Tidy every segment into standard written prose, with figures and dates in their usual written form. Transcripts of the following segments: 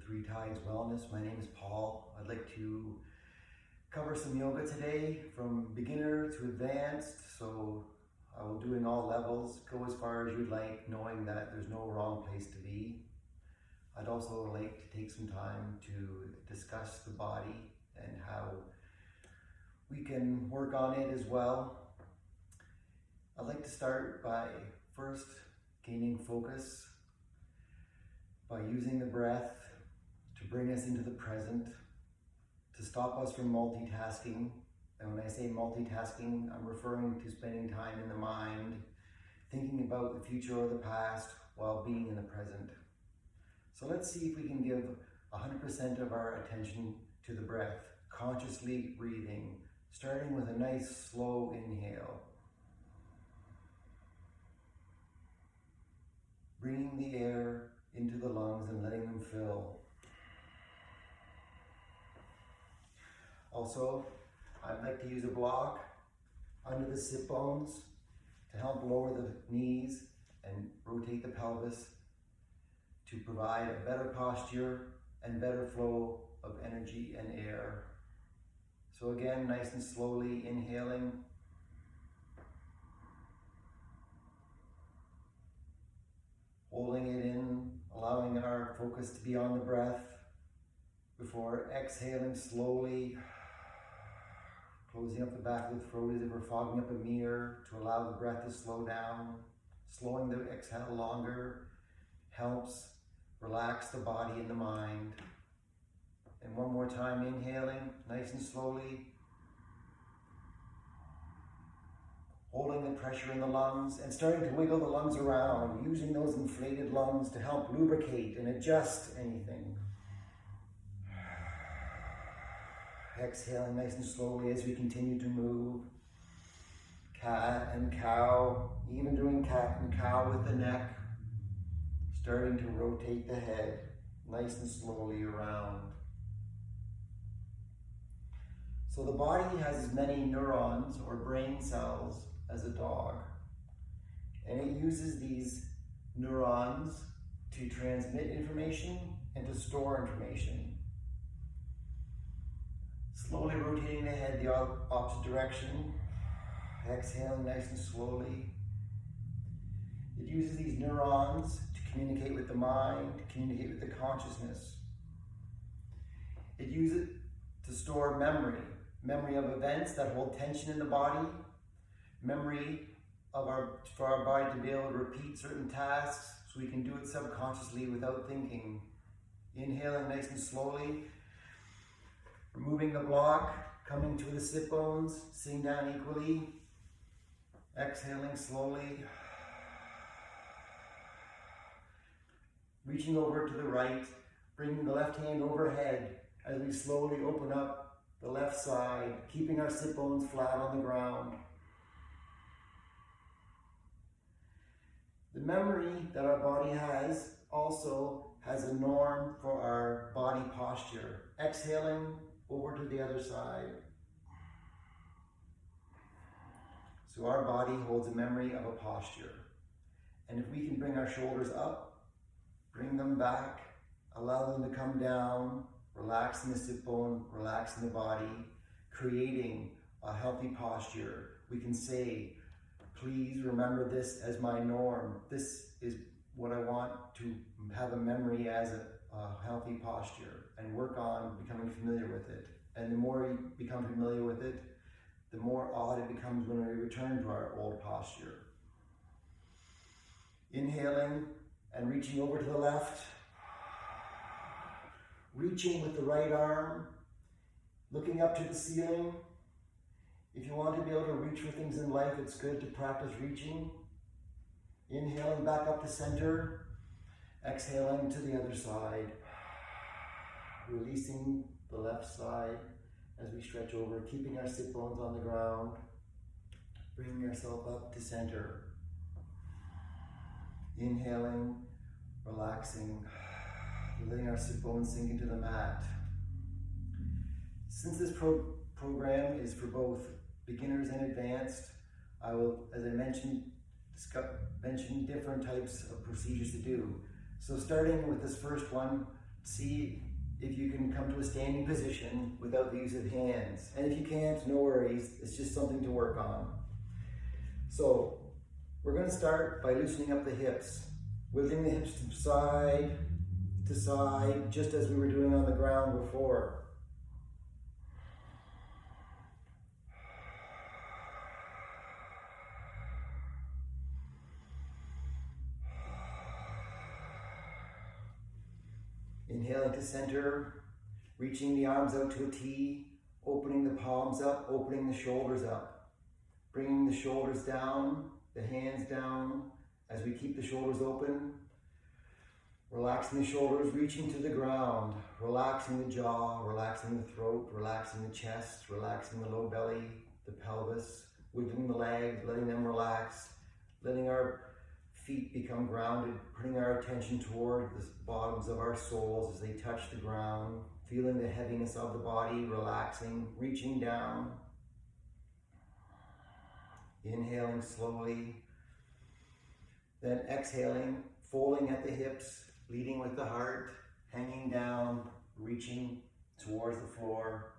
Three Tides Wellness. My name is Paul. I'd like to cover some yoga today from beginner to advanced. So I will do in all levels. Go as far as you'd like, knowing that there's no wrong place to be. I'd also like to take some time to discuss the body and how we can work on it as well. I'd like to start by first gaining focus by using the breath to bring us into the present, to stop us from multitasking. And when I say multitasking, I'm referring to spending time in the mind, thinking about the future or the past while being in the present. So let's see if we can give 100% of our attention to the breath, consciously breathing, starting with a nice slow inhale. Bringing the air into the lungs and letting them fill. Also, I'd like to use a block under the sit bones to help lower the knees and rotate the pelvis to provide a better posture and better flow of energy and air. So again, nice and slowly inhaling. Holding it in, allowing our focus to be on the breath before exhaling slowly, closing up the back of the throat as if we're fogging up a mirror to allow the breath to slow down. Slowing the exhale longer helps relax the body and the mind. And one more time, inhaling nice and slowly. Holding the pressure in the lungs and starting to wiggle the lungs around, using those inflated lungs to help lubricate and adjust anything. Exhaling nice and slowly as we continue to move. Cat and cow, even doing cat and cow with the neck. Starting to rotate the head nice and slowly around. So the body has as many neurons or brain cells as a dog. And it uses these neurons to transmit information and to store information. Slowly rotating the head the opposite direction. Exhaling nice and slowly. It uses these neurons to communicate with the mind, to communicate with the consciousness. It uses it to store memory of events that hold tension in the body, memory for our body to be able to repeat certain tasks so we can do it subconsciously without thinking. Inhaling nice and slowly, removing the block, coming to the sit bones, sitting down equally, exhaling slowly, reaching over to the right, bringing the left hand overhead as we slowly open up the left side, keeping our sit bones flat on the ground. The memory that our body has also has a norm for our body posture. Exhaling over to the other side. So our body holds a memory of a posture. And if we can bring our shoulders up, bring them back, allow them to come down, relaxing the sit bone, relaxing the body, creating a healthy posture, we can say, please remember this as my norm. This is what I want to have a memory as a healthy posture, and work on becoming familiar with it. And the more you become familiar with it, the more odd it becomes when we return to our old posture. Inhaling and reaching over to the left. Reaching with the right arm, looking up to the ceiling. If you want to be able to reach for things in life, it's good to practice reaching. Inhaling back up to center, exhaling to the other side. Releasing the left side as we stretch over, keeping our sit bones on the ground. Bringing yourself up to center. Inhaling, relaxing, letting our sit bones sink into the mat. Since this program is for both beginners and advanced, I will, as I mentioned, mention different types of procedures to do. So starting with this first one, See if you can come to a standing position without the use of hands. And if you can't, no worries, it's just something to work on. So we're going to start by loosening up the hips, wiggling the hips to side, just as we were doing on the ground before. Inhaling to center, reaching the arms out to a T, opening the palms up, opening the shoulders up, bringing the shoulders down, the hands down as we keep the shoulders open, relaxing the shoulders, reaching to the ground, relaxing the jaw, relaxing the throat, relaxing the chest, relaxing the low belly, the pelvis, wiggling the legs, letting them relax, letting our feet become grounded, putting our attention toward the bottoms of our soles as they touch the ground, feeling the heaviness of the body, relaxing, reaching down, inhaling slowly, then exhaling, folding at the hips, leading with the heart, hanging down, reaching towards the floor,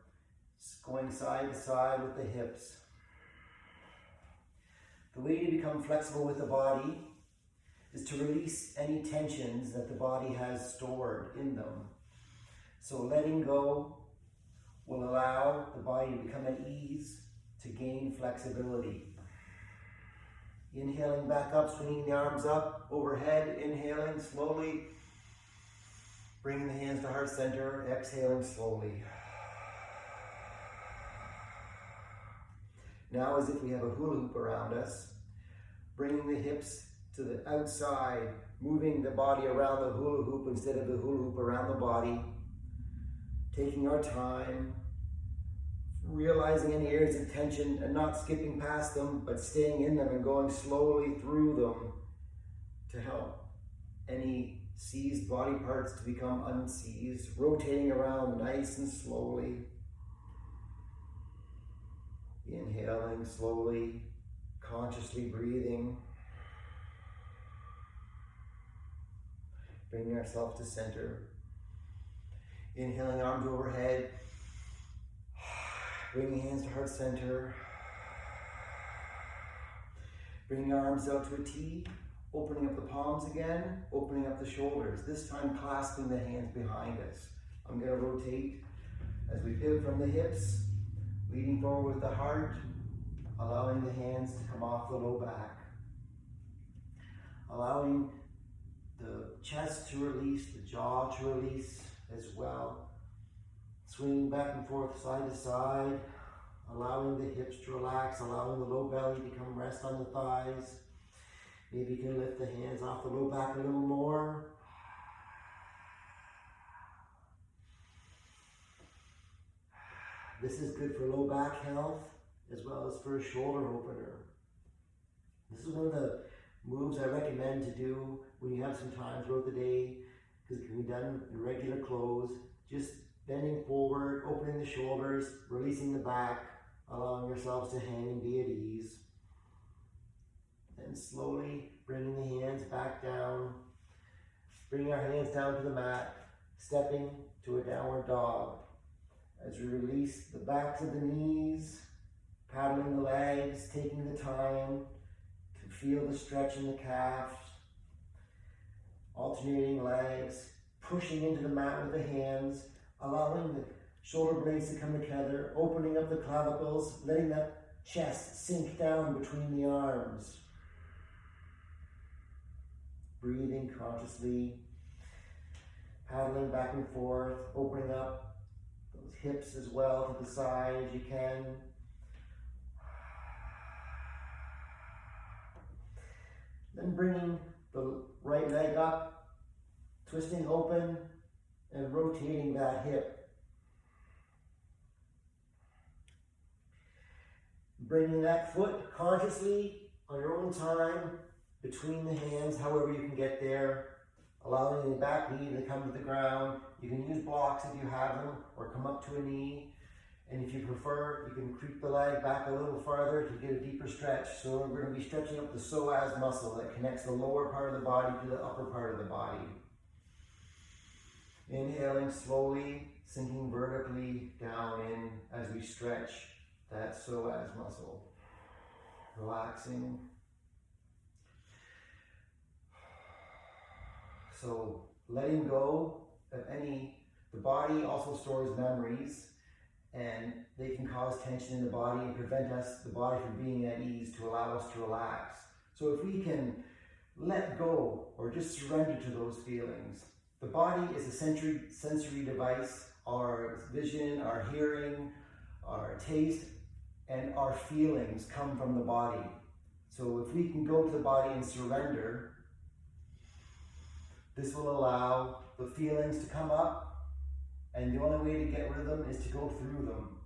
going side to side with the hips. The way to become flexible with the body is to release any tensions that the body has stored in them. So letting go will allow the body to become at ease, to gain flexibility. Inhaling back up, swinging the arms up, overhead, inhaling slowly, bringing the hands to heart center, exhaling slowly. Now, as if we have a hula hoop around us, bringing the hips to the outside, moving the body around the hula hoop instead of the hula hoop around the body, taking our time, realizing any areas of tension and not skipping past them, but staying in them and going slowly through them to help any seized body parts to become unseized, rotating around nice and slowly. Inhaling slowly, consciously breathing. Bringing ourselves to center. Inhaling, arms overhead. Bringing hands to heart center. Bringing arms out to a T. Opening up the palms again. Opening up the shoulders. This time clasping the hands behind us. I'm going to rotate as we pivot from the hips. Leading forward with the heart. Allowing the hands to come off the low back. Allowing the chest to release, the jaw to release as well. Swinging back and forth, side to side. Allowing the hips to relax, allowing the low belly to come rest on the thighs. Maybe you can lift the hands off the low back a little more. This is good for low back health as well as for a shoulder opener. This is one of the moves I recommend to do when you have some time throughout the day, because it can be done in regular clothes. Just bending forward, opening the shoulders, releasing the back, allowing yourselves to hang and be at ease. Then slowly bringing the hands back down, bringing our hands down to the mat, stepping to a downward dog. As we release the backs of the knees, paddling the legs, taking the time to feel the stretch in the calves, alternating legs, pushing into the mat with the hands, allowing the shoulder blades to come together, opening up the clavicles, letting that chest sink down between the arms. Breathing consciously, paddling back and forth, opening up those hips as well to the side as you can. Then bringing the right leg up, twisting open and rotating that hip. Bringing that foot consciously on your own time between the hands, however you can get there. Allowing the back knee to come to the ground. You can use blocks if you have them, or come up to a knee. And if you prefer, you can creep the leg back a little farther to get a deeper stretch. So we're going to be stretching up the psoas muscle that connects the lower part of the body to the upper part of the body. Inhaling slowly, sinking vertically down in as we stretch that psoas muscle. Relaxing. So letting go of the body also stores memories, and they can cause tension in the body and prevent the body from being at ease to allow us to relax. So if we can let go or just surrender to those feelings. The body is a sensory device. Our vision, our hearing, our taste, and our feelings come from the body. So if we can go to the body and surrender, this will allow the feelings to come up, and the only way to get rid of them is to go through them.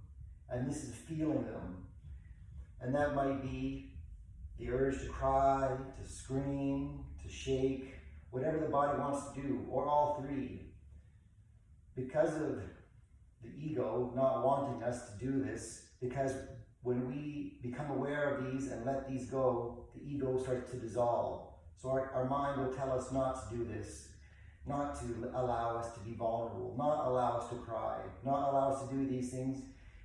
And this is feeling them. And that might be the urge to cry, to scream, to shake, whatever the body wants to do, or all three. Because of the ego not wanting us to do this, because when we become aware of these and let these go, the ego starts to dissolve. So our mind will tell us not to do this, not to allow us to be vulnerable, not allow us to cry, not allow us to do these things,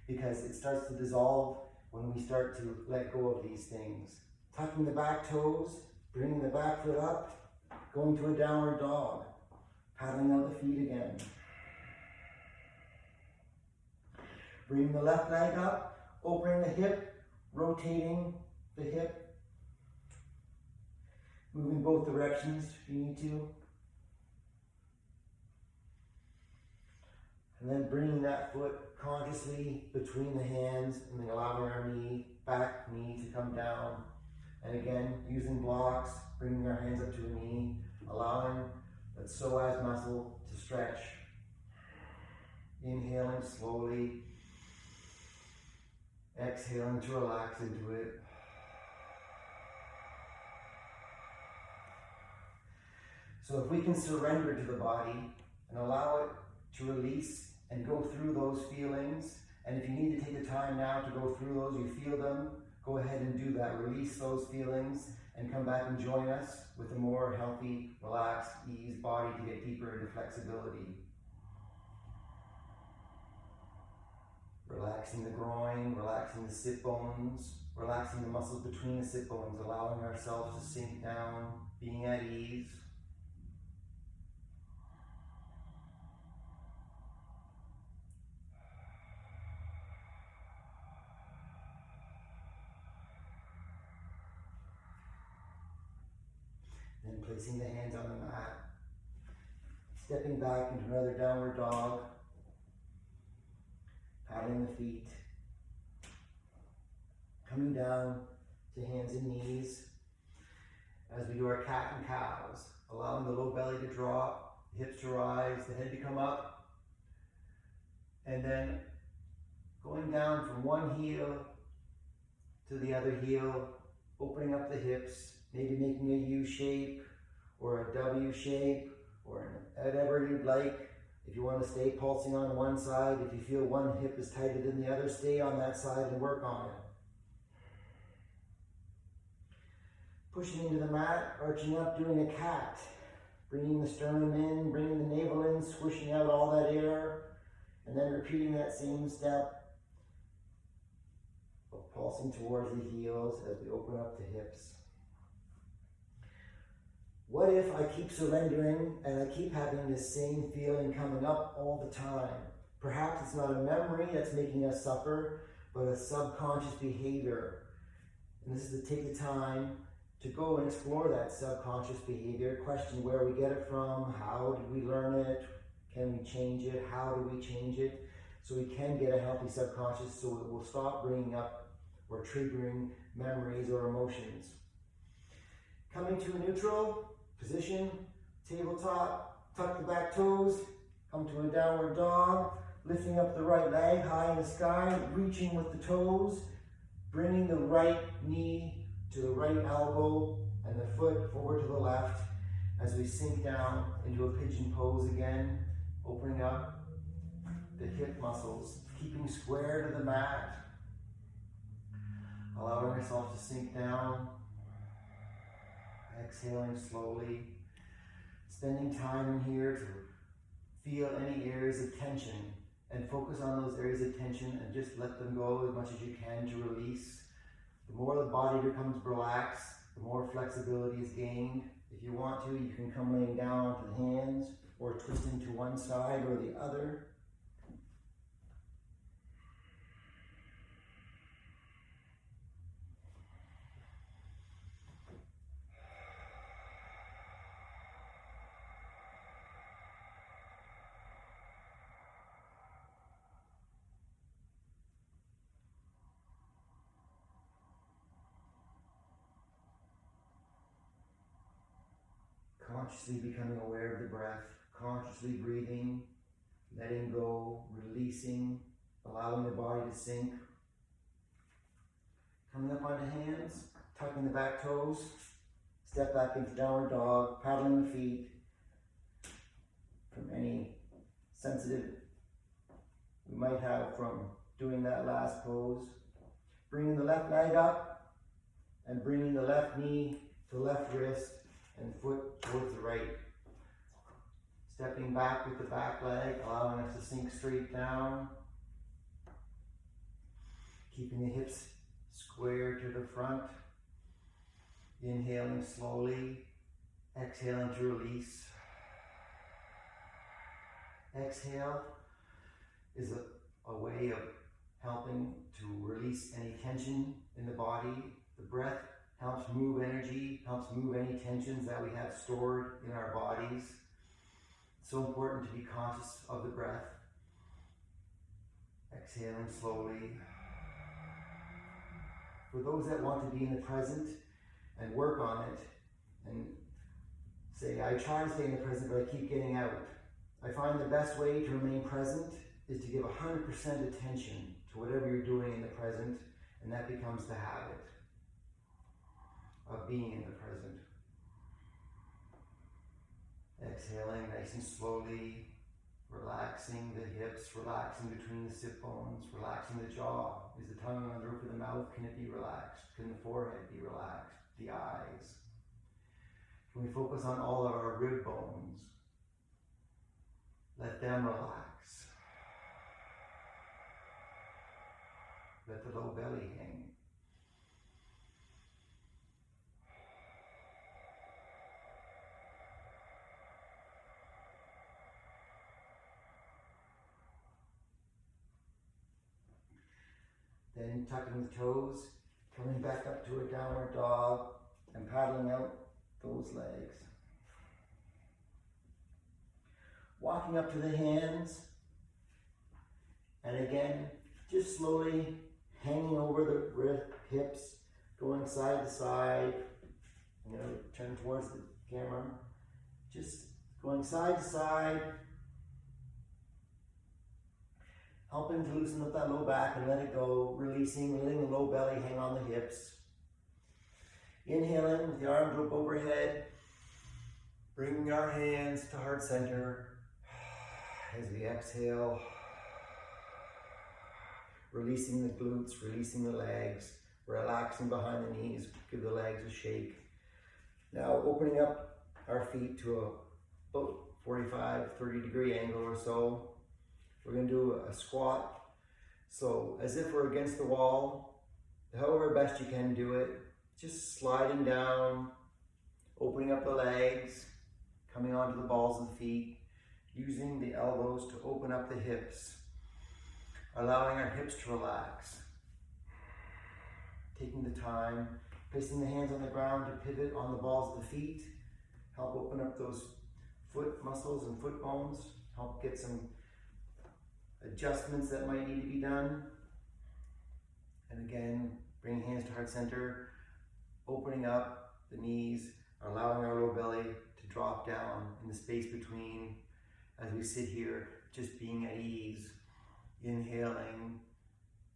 because it starts to dissolve when we start to let go of these things. Tucking the back toes, bringing the back foot up, going to a downward dog, paddling out the feet again. Bringing the left leg up, opening the hip, rotating the hip, moving both directions if you need to. And then bringing that foot consciously between the hands and then allowing our back knee to come down. And again, using blocks, bringing our hands up to a knee, allowing that psoas muscle to stretch. Inhaling slowly, exhaling to relax into it. So if we can surrender to the body and allow it to release and go through those feelings, and if you need to take the time now to go through those, you feel them, go ahead and do that. Release those feelings and come back and join us with a more healthy, relaxed, eased body to get deeper into flexibility. Relaxing the groin, relaxing the sit bones, relaxing the muscles between the sit bones, allowing ourselves to sink down, being at ease. Then placing the hands on the mat, stepping back into another downward dog, paddling the feet, coming down to hands and knees as we do our cat and cows, allowing the low belly to drop, the hips to rise, the head to come up, and then going down from one heel to the other heel, opening up the hips, maybe making a U shape or a W shape or whatever you'd like. If you want to stay pulsing on one side, if you feel one hip is tighter than the other, stay on that side and work on it. Pushing into the mat, arching up, doing a cat. Bringing the sternum in, bringing the navel in, squishing out all that air, and then repeating that same step. Pulsing towards the heels as we open up the hips. What if I keep surrendering and I keep having this same feeling coming up all the time? Perhaps it's not a memory that's making us suffer, but a subconscious behavior. And this is to take the time to go and explore that subconscious behavior, question where we get it from, how did we learn it, can we change it, how do we change it, so we can get a healthy subconscious so it will stop bringing up or triggering memories or emotions. Coming to a neutral position, tabletop, tuck the back toes, come to a downward dog, lifting up the right leg high in the sky, reaching with the toes, bringing the right knee to the right elbow and the foot forward to the left as we sink down into a pigeon pose again, opening up the hip muscles, keeping square to the mat, allowing ourselves to sink down, exhaling slowly, spending time in here feel any areas of tension and focus on those areas of tension and just let them go as much as you can to release. The more the body becomes relaxed, the more flexibility is gained. If you want to, you can come laying down onto the hands or twisting to one side or the other. Consciously becoming aware of the breath, consciously breathing, letting go, releasing, allowing the body to sink. Coming up onto hands, tucking the back toes, step back into downward dog, paddling the feet from any sensitive we might have from doing that last pose. Bringing the left leg up and bringing the left knee to the left wrist and foot towards the right. Stepping back with the back leg, allowing us to sink straight down. Keeping the hips square to the front. Inhaling slowly, exhaling to release. Exhale is a way of helping to release any tension in the body. The breath helps move energy, helps move any tensions that we have stored in our bodies. It's so important to be conscious of the breath. Exhaling slowly. For those that want to be in the present and work on it and say, I try to stay in the present, but I keep getting out. I find the best way to remain present is to give 100% attention to whatever you're doing in the present, and that becomes the habit of being in the present. Exhaling nice and slowly, relaxing the hips, relaxing between the sit bones, relaxing the jaw. Is the tongue on the roof of the mouth? Can it be relaxed? Can the forehead be relaxed? The eyes? Can we focus on all of our rib bones? Let them relax. Let the low belly hang. Then tucking the toes, coming back up to a downward dog and paddling out those legs. Walking up to the hands, and again, just slowly hanging over the hips, going side to side. I'm going to turn towards the camera. Just going side to side, helping to loosen up that low back and let it go, releasing, letting the low belly hang on the hips. Inhaling with the arms up overhead, bringing our hands to heart center. As we exhale, releasing the glutes, releasing the legs, relaxing behind the knees, give the legs a shake. Now opening up our feet to about 45, 30 degree angle or so. We're going to do a squat. So as if we're against the wall, however best you can do it, just sliding down, opening up the legs, coming onto the balls of the feet, using the elbows to open up the hips, allowing our hips to relax. Taking the time, placing the hands on the ground to pivot on the balls of the feet, help open up those foot muscles and foot bones, help get some adjustments that might need to be done. And again, bringing hands to heart center, opening up the knees, allowing our lower belly to drop down in the space between as we sit here, just being at ease, inhaling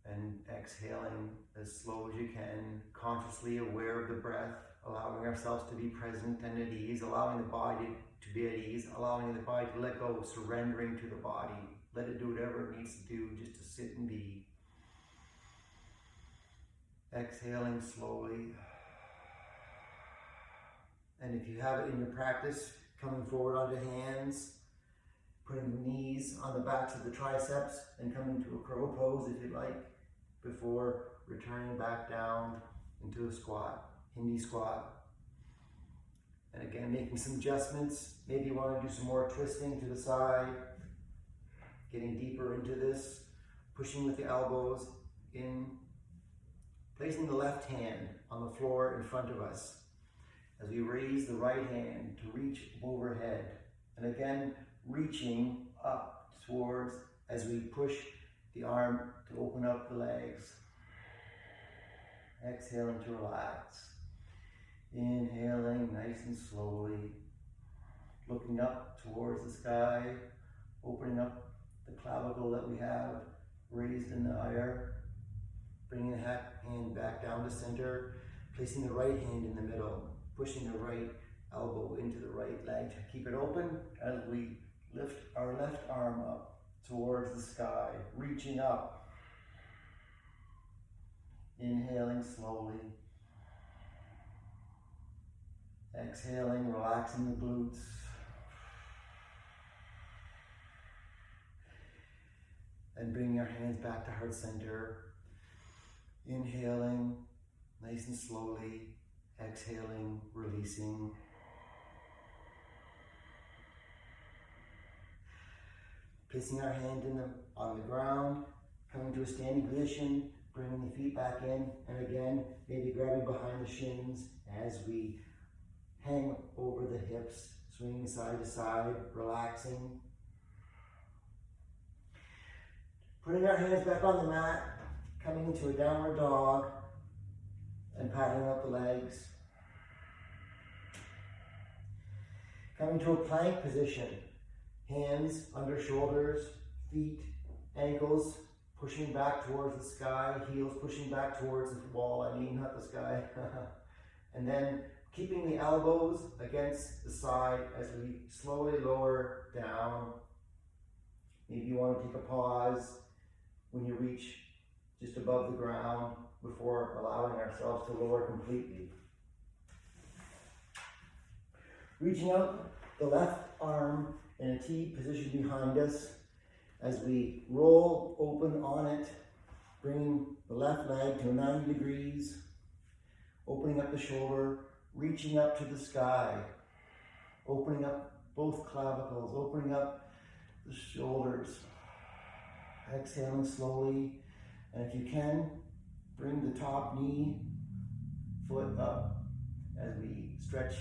and exhaling as slow as you can, consciously aware of the breath, allowing ourselves to be present and at ease, allowing the body to be at ease, allowing the body to let go, surrendering to the body. Let it do whatever it needs to do just to sit and be. Exhaling slowly. And if you have it in your practice, coming forward onto hands Putting the knees on the backs of the triceps and coming to a crow pose if you like, before returning back down into a squat, Hindi squat. And again, making some adjustments. Maybe you want to do some more twisting to the side, getting deeper into this, pushing with the elbows in, placing the left hand on the floor in front of us as we raise the right hand to reach overhead. And again, reaching up towards as we push the arm to open up the legs. Exhaling to relax. Inhaling nice and slowly. Looking up towards the sky, opening up the clavicle that we have raised in the air. Bringing the hand back down to center. Placing the right hand in the middle. Pushing the right elbow into the right leg. Keep it open as we lift our left arm up towards the sky, reaching up. Inhaling slowly. Exhaling, relaxing the glutes. And bring your hands back to heart center. Inhaling, nice and slowly. Exhaling, releasing. Placing our hand on the ground, coming to a standing position, bringing the feet back in, and again, maybe grabbing behind the shins as we hang over the hips, swinging side to side, relaxing. Putting our hands back on the mat, coming into a downward dog, and patting up the legs. Coming to a plank position. Hands under shoulders, feet, ankles pushing back towards the sky, heels pushing back towards the wall, not the sky. And then keeping the elbows against the side as we slowly lower down. Maybe you want to take a pause when you reach just above the ground before allowing ourselves to lower completely. Reaching out the left arm in a T position behind us as we roll open on it, bringing the left leg to 90 degrees, opening up the shoulder, reaching up to the sky, opening up both clavicles, opening up the shoulders, exhaling slowly, and if you can, bring the top knee, foot up as we stretch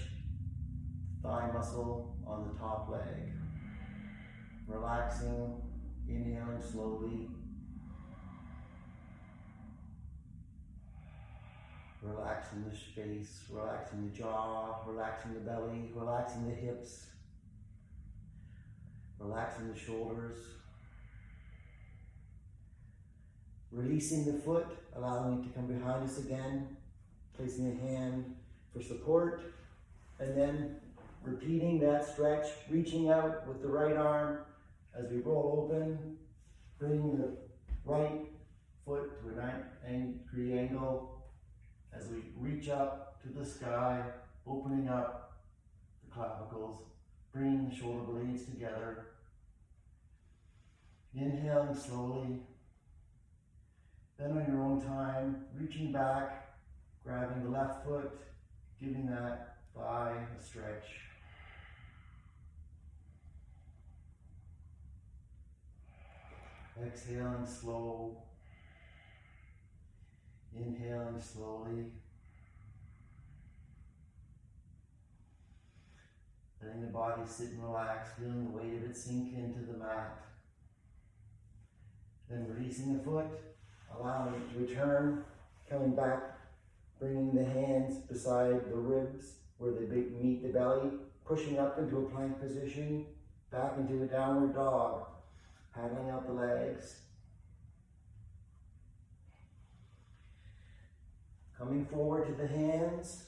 thigh muscle on the top leg. Relaxing, inhaling slowly. Relaxing the space, relaxing the jaw, relaxing the belly, relaxing the hips, relaxing the shoulders. Releasing the foot, allowing it to come behind us again, placing a hand for support, and then repeating that stretch, reaching out with the right arm as we roll open, bringing the right foot to a 90-degree angle as we reach up to the sky, opening up the clavicles, bringing the shoulder blades together. Inhaling slowly. Then on your own time, reaching back, grabbing the left foot, giving that thigh a stretch. Exhaling slow. Inhaling slowly. Letting the body sit and relax, feeling the weight of it sink into the mat. Then releasing the foot, allowing it to return, coming back, bringing the hands beside the ribs where they meet the belly, pushing up into a plank position, back into a downward dog, paddling out the legs. Coming forward to the hands,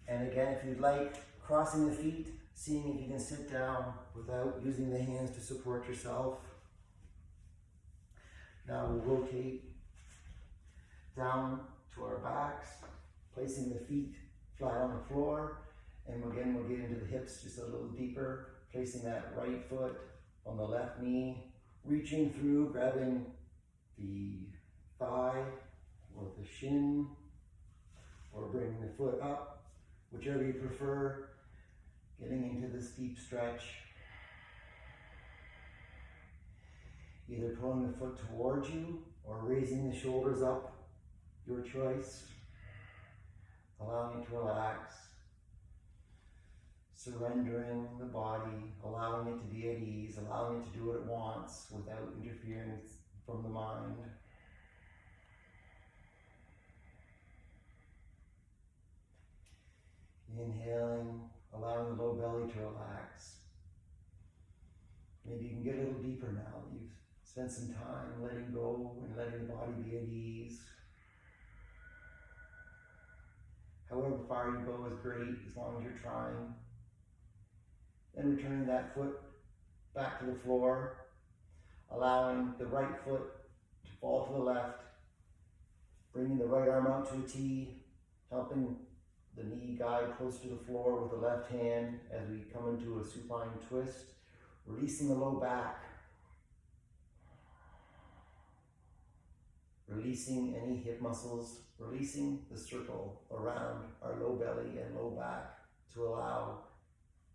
and again, if you'd like, crossing the feet, seeing if you can sit down without using the hands to support yourself. Now we'll rotate down to our backs, placing the feet flat on the floor, and again we'll get into the hips just a little deeper, Placing that right foot on the left knee, reaching through, grabbing the thigh or the shin, or bringing the foot up, whichever you prefer, getting into this deep stretch. Either pulling the foot towards you or raising the shoulders up, your choice. Allowing it to relax. Surrendering the body, allowing it to be at ease, allowing it to do what it wants without interference from the mind. Inhaling, allowing the low belly to relax. Maybe you can get a little deeper now that you've spent some time letting go and letting the body be at ease. However far you go is great, as long as you're trying. Then returning that foot back to the floor, allowing the right foot to fall to the left, bringing the right arm out to a T, helping the knee guide close to the floor with the left hand as we come into a supine twist, releasing the low back, releasing any hip muscles, releasing the circle around our low belly and low back to allow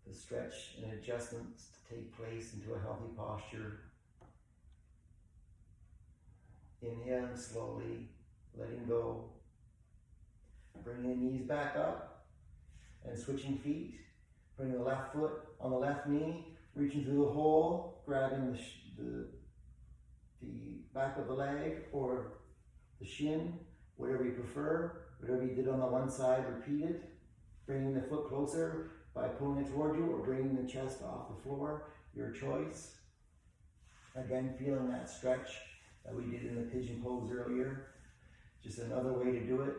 the stretch and adjustments to take place into a healthy posture. Inhaling slowly, letting go. Bringing the knees back up and switching feet. Putting the left foot on the left knee, reaching through the hole, grabbing the back of the leg or the shin, whatever you prefer. Whatever you did on the one side, repeat it. Bringing the foot closer by pulling it toward you or bringing the chest off the floor, your choice. Again, feeling that stretch that we did in the pigeon pose earlier. Just another way to do it.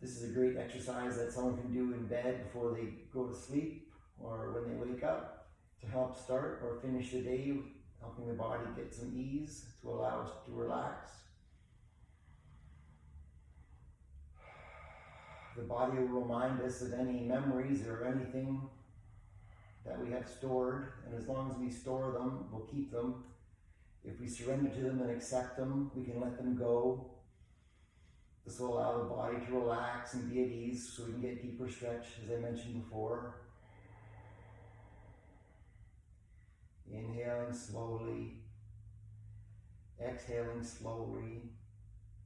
This is a great exercise that someone can do in bed before they go to sleep or when they wake up to help start or finish the day, helping the body get some ease to allow us to relax. The body will remind us of any memories or anything that we have stored, and as long as we store them, we'll keep them. If we surrender to them and accept them, we can let them go. This will allow the body to relax and be at ease so we can get deeper stretch, as I mentioned before. Inhaling slowly, exhaling slowly,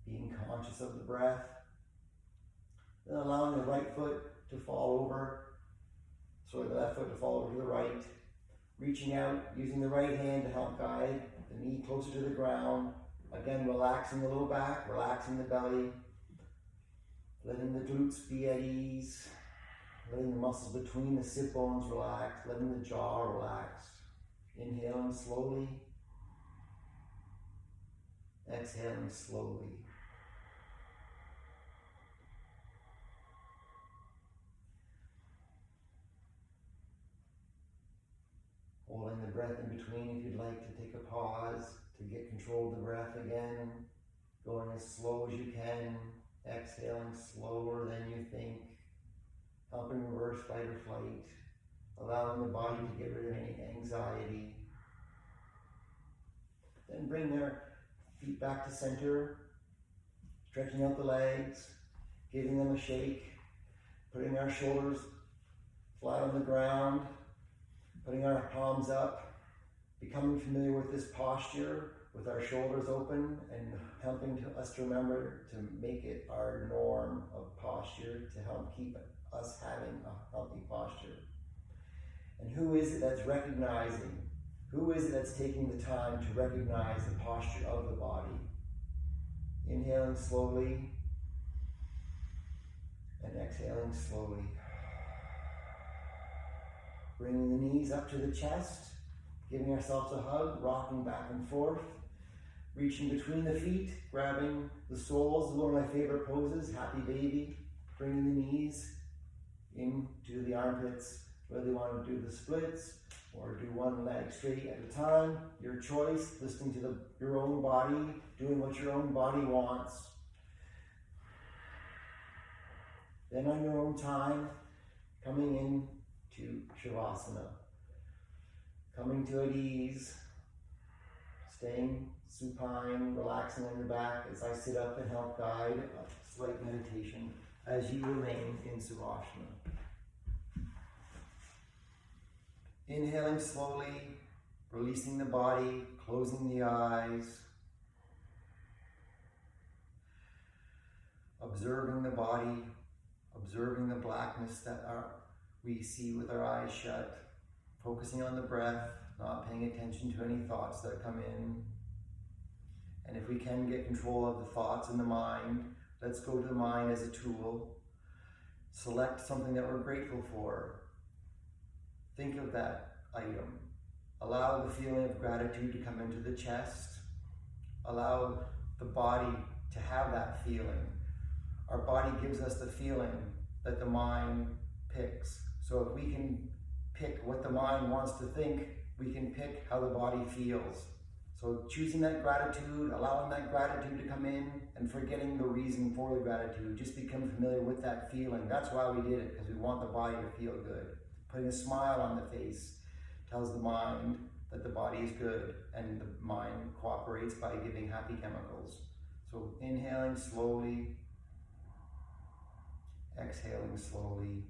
being conscious of the breath. Then allowing the right foot to fall over, the left foot to fall over to the right. Reaching out, using the right hand to help guide the knee closer to the ground. Again, relaxing the low back, relaxing the belly. Letting the glutes be at ease. Letting the muscles between the sit bones relax. Letting the jaw relax. Inhaling slowly. Exhaling slowly. Holding the breath in between if you'd like to take a pause to get control of the breath again. Going as slow as you can. Exhaling slower than you think. Helping reverse fight or flight. Allowing the body to get rid of any anxiety. Then bring their feet back to center. Stretching out the legs. Giving them a shake. Putting our shoulders flat on the ground. Putting our palms up, becoming familiar with this posture, with our shoulders open, and helping us to remember to make it our norm of posture to help keep us having a healthy posture. And who is it that's recognizing? Who is it that's taking the time to recognize the posture of the body? Inhaling slowly and exhaling slowly. Bringing the knees up to the chest, giving ourselves a hug, rocking back and forth, reaching between the feet, grabbing the soles, one of my favorite poses, happy baby, bringing the knees into the armpits, whether you want to do the splits or do one leg straight at a time, your choice, listening to your own body, doing what your own body wants. Then on your own time, coming in to Savasana. Coming to at ease, staying supine, relaxing on your back as I sit up and help guide a slight meditation as you remain in Savasana. Inhaling slowly, releasing the body, closing the eyes, observing the body, observing the blackness that we see with our eyes shut, focusing on the breath, not paying attention to any thoughts that come in. And if we can get control of the thoughts in the mind, let's go to the mind as a tool. Select something that we're grateful for. Think of that item. Allow the feeling of gratitude to come into the chest. Allow the body to have that feeling. Our body gives us the feeling that the mind picks. So if we can pick what the mind wants to think, we can pick how the body feels. So choosing that gratitude, allowing that gratitude to come in, and forgetting the reason for the gratitude. Just become familiar with that feeling. That's why we did it, because we want the body to feel good. Putting a smile on the face tells the mind that the body is good, and the mind cooperates by giving happy chemicals. So inhaling slowly, exhaling slowly,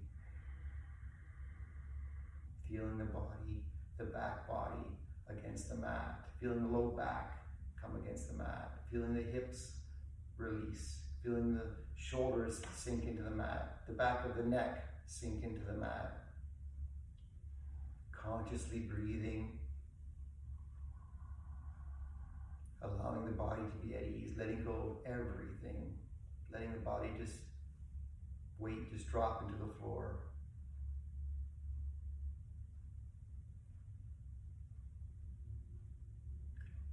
feeling the body, the back body against the mat, feeling the low back come against the mat, feeling the hips release, feeling the shoulders sink into the mat, the back of the neck sink into the mat. Consciously breathing, allowing the body to be at ease, letting go of everything, letting the body just weight just drop into the floor.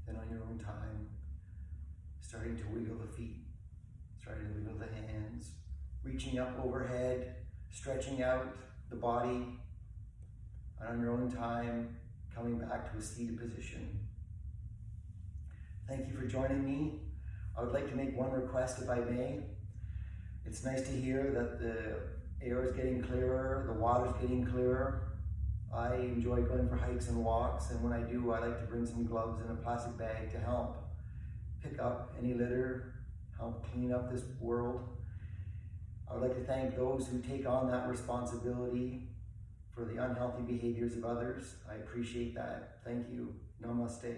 Then on your own time, starting to wiggle the feet, starting to wiggle the hands, reaching up overhead, stretching out the body, and on your own time, coming back to a seated position. Thank you for joining me. I would like to make one request, if I may. It's nice to hear that the air is getting clearer, the water's getting clearer. I enjoy going for hikes and walks, and when I do, I like to bring some gloves and a plastic bag to help pick up any litter, help clean up this world. I would like to thank those who take on that responsibility for the unhealthy behaviors of others. I appreciate that. Thank you. Namaste.